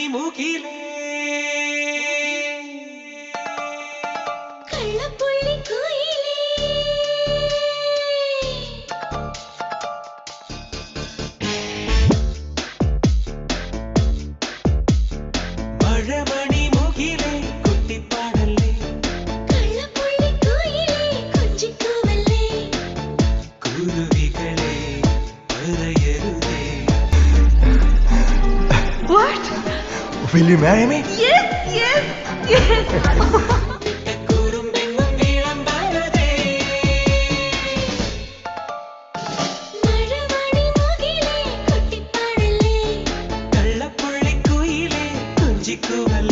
മുകിലേ കള്ളപ്പുള്ളി കുയിലേ മഴമണി മുകിലേ കുട്ടിപ്പാടല്ലേ കള്ളപ്പുള്ളി കുയിലേ കൊഞ്ചിക്കൂവല്ലേ കുരുവികളെ പറയരുതേ. What? Will you marry me? Yes, yes, yes. കുറുമ്പെങ്ങും വിളമ്പാരതേ. മഴമണി മുകിലേ കുട്ടിപ്പാടല്ലേ കള്ളപ്പുള്ളിക്കുയിലേ കൊഞ്ചിക്കുവല്ലേ